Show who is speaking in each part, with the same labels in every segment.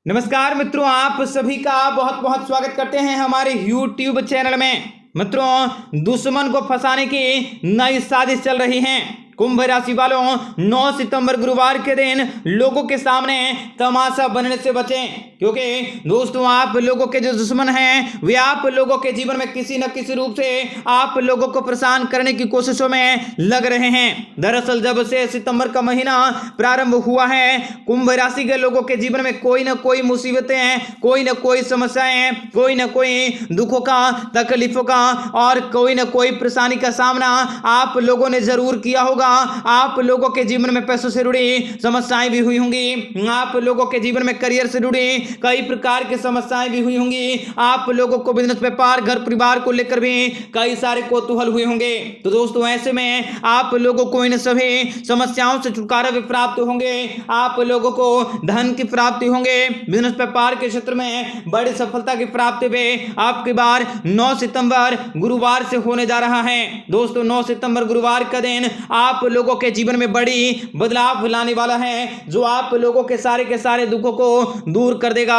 Speaker 1: नमस्कार मित्रों, आप सभी का बहुत बहुत स्वागत करते हैं हमारे YouTube चैनल में। मित्रों, दुश्मन को फंसाने की नई साजिश चल रही है। कुंभ राशि वालों, 9 सितंबर गुरुवार के दिन लोगों के सामने तमाशा बनने से बचें, क्योंकि दोस्तों आप लोगों के जो दुश्मन हैं वे आप लोगों के जीवन में किसी न किसी रूप से आप लोगों को परेशान करने की कोशिशों में लग रहे हैं। दरअसल जब से सितंबर का महीना प्रारंभ हुआ है, कुंभ राशि के लोगों के जीवन में कोई न कोई मुसीबतें, कोई न कोई समस्याएं, कोई न कोई दुखों का, तकलीफों का और कोई न कोई परेशानी का सामना आप लोगों ने जरूर किया होगा। आप लोगों के जीवन में पैसों से जुड़ी समस्याएं भी हुई होंगी। आप लोगों के जीवन में करियर से जुड़ी कई प्रकार की समस्याएं भी हुई होंगी। आप लोगों को बिजनेस, व्यापार, घर परिवार को लेकर भी कई सारे कौतूहल हुए होंगे। तो दोस्तों ऐसे में आप लोगों को इन सभी समस्याओं से छुटकारा भी प्राप्त होंगे। आप लोगों को धन की प्राप्ति होंगे। बिजनेस, व्यापार के क्षेत्र में बड़ी सफलता की प्राप्ति भी आपकी बार 9 सितंबर गुरुवार से होने जा रहा है। दोस्तों 9 सितंबर गुरुवार का दिन आप लोगों के जीवन में बड़ी बदलाव लाने वाला है, जो आप लोगों के सारे दुखों को दूर कर देगा।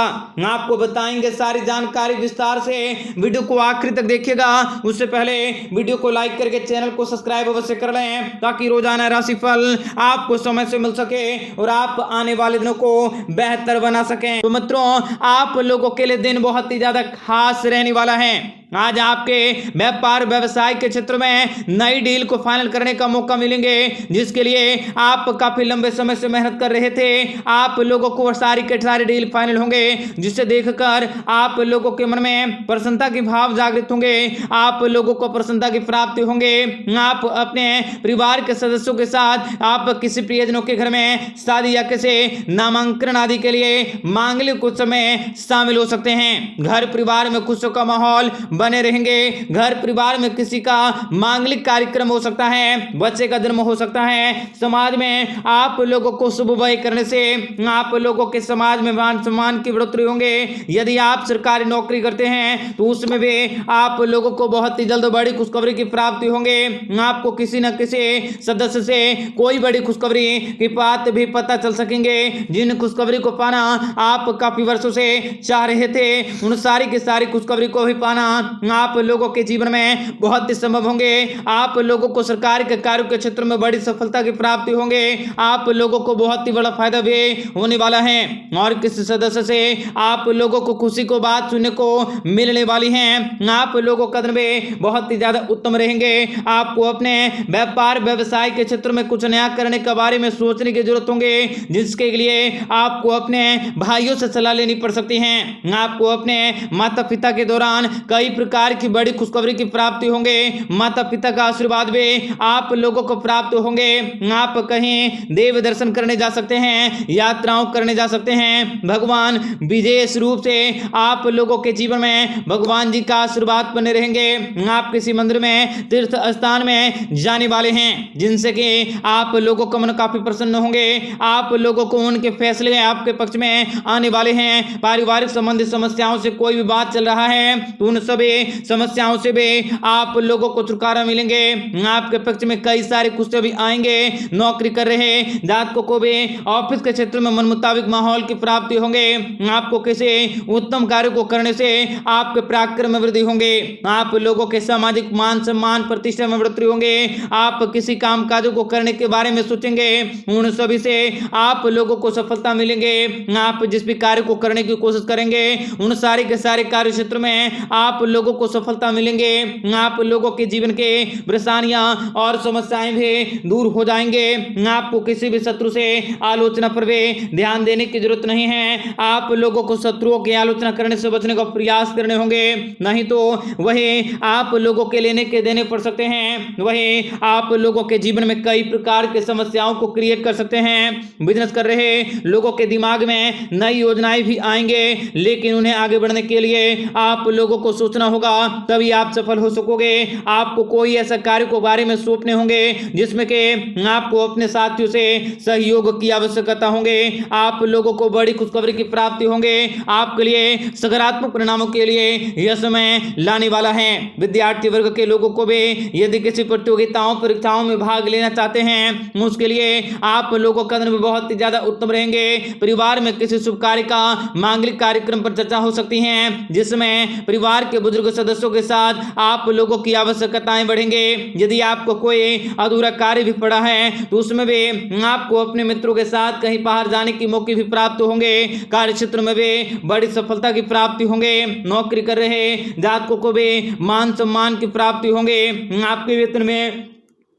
Speaker 1: आपको बताएंगे सारी जानकारी विस्तार से। वीडियो को आखिर तक देखिएगा। उससे पहले वीडियो को लाइक करके चैनल को सब्सक्राइब अवश्य कर लें, ताकि रोजाना राशिफल आपको समय से मिल सके और आप आने वाले दिनों को बेहतर बना सकें। तो मित्रों, आप लोगों के लिए दिन बहुत ही ज्यादा खास रहने वाला है। आज आपके व्यापार व्यवसाय के क्षेत्र में नई डील को फाइनल करने का मौका मिलेंगे, जिसके लिए आप काफी लंबे समय से मेहनत कर रहे थे। आप लोगों को सारी डील फाइनल होंगे, जिसे देखकर आप लोगों के मन में प्रसन्नता के भाव जागृत होंगे। आप लोगों को प्रसन्नता की प्राप्ति होंगे। आप अपने परिवार के सदस्यों के साथ आप किसी प्रियजनों के घर में शादी या किसी नामांकन आदि के लिए मांगलिक उत्सव में शामिल हो सकते हैं। घर परिवार में खुशियों का माहौल बने रहेंगे। घर परिवार में किसी का मांगलिक कार्यक्रम हो सकता है, बच्चे का जन्म हो सकता है। समाज में आप लोगों को शुभ व्यय करने से आप लोगों के समाज में मान सम्मान की बढ़ोतरी होंगे। यदि आप सरकारी नौकरी करते हैं तो उसमें भी आप लोगों को बहुत ही जल्द बड़ी खुशखबरी की प्राप्ति होंगे। आपको किसी न किसी सदस्य से कोई बड़ी खुशखबरी की बात भी पता चल सकेंगे। जिन खुशखबरी को पाना आप काफी वर्षों से चाह रहे थे, उन सारी की सारी खुशखबरी को भी पाना आप लोगों के जीवन में बहुत ही संभव होंगे। आप लोगों को सरकार के कार्यों के क्षेत्र में बड़ी सफलता की प्राप्ति होंगे। आप लोगों को बहुत ही बड़ा फायदा भी होने वाला है और किसी सदस्य से आप लोगों को खुशी को बात सुनने को मिलने वाली है। आप लोगों का दिन भी बहुत ही ज्यादा उत्तम रहेंगे। आपको अपने व्यापार व्यवसाय के क्षेत्र में कुछ नया करने के बारे में सोचने की जरूरत होंगे, जिसके लिए आपको अपने भाइयों से सलाह लेनी पड़ सकती है। आपको अपने माता पिता के दौरान कई प्रकार की बड़ी खुशखबरी की प्राप्ति होंगे। माता पिता का आशीर्वाद भी आप लोगों को प्राप्त होंगे। आप कहीं देव दर्शन करने जा सकते हैं, यात्राओं करने जा सकते हैं। भगवान विशेष रूप से आप लोगों के जीवन में भगवान जी का आशीर्वाद बने रहेंगे। आप किसी मंदिर में, तीर्थ स्थान में जाने वाले हैं, जिनसे कि आप लोगों का मन काफी प्रसन्न होंगे। आप लोगों को उनके फैसले आपके पक्ष में आने वाले हैं। पारिवारिक संबंधित समस्याओं से कोई भी बात चल रहा है तो उन सभी समस्याओं से भी आप लोगों को छुटकारा मिलेंगे। आपके पक्ष में कई सारे खुशियां भी आएंगे। नौकरी कर रहे जातकों को भी ऑफिस के क्षेत्र में मन मुताबिक माहौल की प्राप्ति होंगे। आपको किसी उत्तम कार्य को करने से आपके पराक्रम में वृद्धि होंगे। आप लोगों के सामाजिक मान सम्मान प्रतिष्ठा में बढ़ोतरी होंगे। आप किसी काम काजों को करने के बारे में सोचेंगे, उन सभी से आप लोगों को सफलता मिलेंगे। आप जिस भी कार्य को करने की कोशिश करेंगे, उन सारे के सारे कार्य क्षेत्र में आप लोगों को सफलता मिलेंगे। आप लोगों के जीवन के परेशानियां और समस्याएं भी दूर हो जाएंगे। आपको किसी भी शत्रु से आलोचना पर भी ध्यान देने की जरूरत नहीं है। आप लोगों को शत्रुओं की आलोचना करने से बचने का प्रयास करने होंगे, नहीं तो वही आप लोगों के लेने के देने पड़ सकते हैं। वही आप लोगों के जीवन में कई प्रकार की समस्याओं को क्रिएट कर सकते हैं। बिजनेस कर रहे लोगों के दिमाग में नई योजनाएं भी आएंगे, लेकिन उन्हें आगे बढ़ने के लिए आप लोगों को सोचना करना होगा, तभी आप सफल हो सकोगे। आपको कोई ऐसा कार्य को बारे में सौंपने होंगे जिसमें कि आपको अपने साथियों से सहयोग की आवश्यकता होंगे। आप लोगों को बड़ी खुशखबरी की प्राप्ति होंगे। आपके लिए सकारात्मक परिणामों के लिए यह समय लाने वाला है। विद्यार्थी वर्ग के लोगों को भी यदि किसी प्रतियोगिताओं परीक्षाओं में भाग लेना चाहते हैं, उसके लिए आप लोगों का दिन बहुत ही ज्यादा उत्तम रहेंगे। परिवार में किसी शुभ कार्य का मांगलिक कार्यक्रम पर चर्चा हो सकती है, जिसमें परिवार के बुजुर्ग सदस्यों के साथ आप लोगों की आवश्यकताएं बढ़ेंगे। यदि आपको कोई अधूरा कार्य भी पड़ा है तो उसमें भी आपको अपने मित्रों के साथ कहीं बाहर जाने की मौके भी प्राप्त होंगे। कार्य क्षेत्र में भी बड़ी सफलता की प्राप्ति होंगे। नौकरी कर रहे जातकों को भी मान सम्मान की प्राप्ति होंगे। आपके वेतन में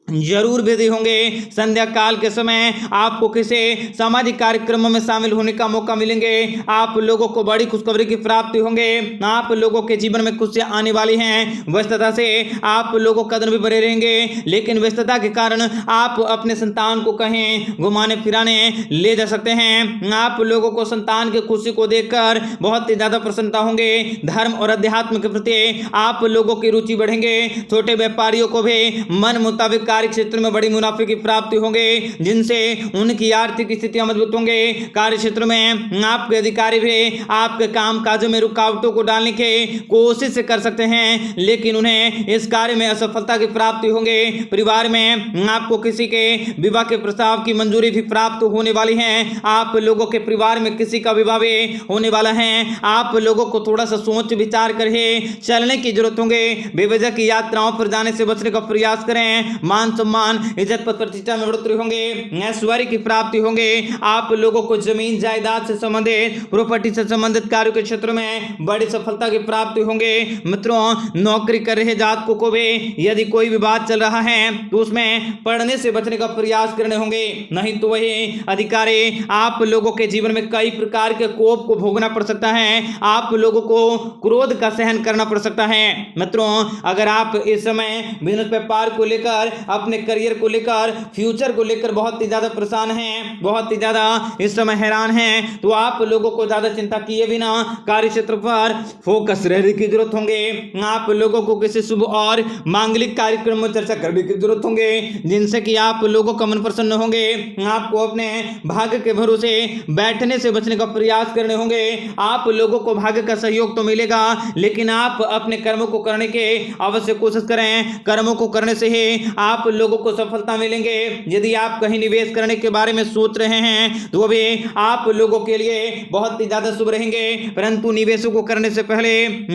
Speaker 1: जरूर वृद्धि होंगे। संध्या काल के समय आपको किसी सामाजिक कार्यक्रमों में शामिल होने का मौका मिलेंगे। आप लोगों को बड़ी खुशखबरी की प्राप्ति होंगे। आप लोगों के जीवन में खुशियां आने वाली हैं। व्यस्तता से आप लोगों का दिन भी बड़े रहेंगे, लेकिन व्यस्तता के कारण आप अपने संतान को कहीं घुमाने फिराने ले जा सकते हैं। आप लोगों को संतान की खुशी को देखकर बहुत ही ज्यादा प्रसन्नता होंगे। धर्म और अध्यात्म के प्रति आप लोगों की रुचि बढ़ेंगे। छोटे व्यापारियों को भी मन मुताबिक कार्य क्षेत्र में बड़ी मुनाफे की प्राप्ति होंगे, जिनसे उनकी आर्थिक स्थितियां मजबूत होंगे। कार्य क्षेत्र में आपके अधिकारी भी आपके काम काजों में रुकावटों को डालने की कोशिश कर सकते हैं, लेकिन उन्हें इस कार्य में असफलता की प्राप्ति होंगे। परिवार में आपको किसी के विवाह के प्रस्ताव की मंजूरी भी प्राप्त होने वाली है। आप लोगों के परिवार में किसी का विवाह भी होने वाला है। आप लोगों को थोड़ा सा सोच विचार करके चलने की जरूरत होंगे। बेवजह की यात्राओं पर जाने से बचने का प्रयास करें। मान सम्मान इज्जत पद प्रतिष्ठा में बढ़ोतरी होंगे। ऐश्वर्य की प्राप्ति होंगे। आप लोगों को जमीन जायदाद से संबंधित प्रॉपर्टी से संबंधित कार्यों के क्षेत्र में बड़ी सफलता की प्राप्ति होंगे। मित्रों, नौकरी कर रहे जातकों को भी यदि कोई विवाद चल रहा है तो उसमें पढ़ने से बचने का प्रयास करने होंगे, नहीं तो वही अधिकारी आप लोगों के जीवन में कई प्रकार के कोप को भोगना पड़ सकता है। आप लोगों को क्रोध का सहन करना पड़ सकता है। मित्रों, अगर आप इस समय बिजनेस व्यापार को लेकर, अपने करियर को लेकर, फ्यूचर को लेकर बहुत ही ज्यादा परेशान हैं, बहुत ही ज्यादा इस समय हैरान हैं, तो आप लोगों को ज्यादा चिंता किए बिना कार्य क्षेत्र पर फोकस रहने की जरूरत होंगे। आप लोगों को किसी शुभ और मांगलिक कार्यक्रम में चर्चा करने की जरूरत होंगे, जिनसे कि आप लोगों का मन प्रसन्न होंगे। आपको अपने भाग्य के भरोसे बैठने से बचने का प्रयास करने होंगे। आप लोगों को भाग्य का सहयोग तो मिलेगा, लेकिन आप अपने कर्मों को करने के अवश्य कोशिश करें। कर्मों को करने से ही आप लोगों को सफलता मिलेंगे। यदि आप कहीं निवेश करने के बारे में सोच रहे हैं तो भी आप लोगों के लिए बहुत ही ज्यादा शुभ रहेंगे, परंतु निवेशों को करने से पहले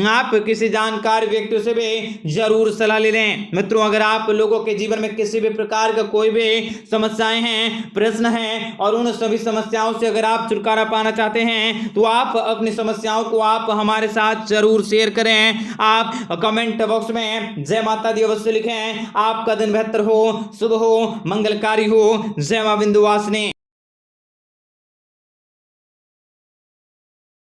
Speaker 1: आप किसी जानकार व्यक्ति से भी जरूर सलाह ले लें। मित्रों, अगर आप लोगों के जीवन में किसी भी प्रकार का कोई भी समस्याएं हैं, प्रश्न हैं, और उन सभी समस्याओं से अगर आप छुटकारा पाना चाहते हैं तो आप अपनी समस्याओं को आप हमारे साथ जरूर शेयर करें। आप कमेंट बॉक्स में जय माता दी अवश्य लिखें। आपका दिन बेहतर हो, शुभ हो, मंगलकारी हो। जय मां विंध्यवासिनी।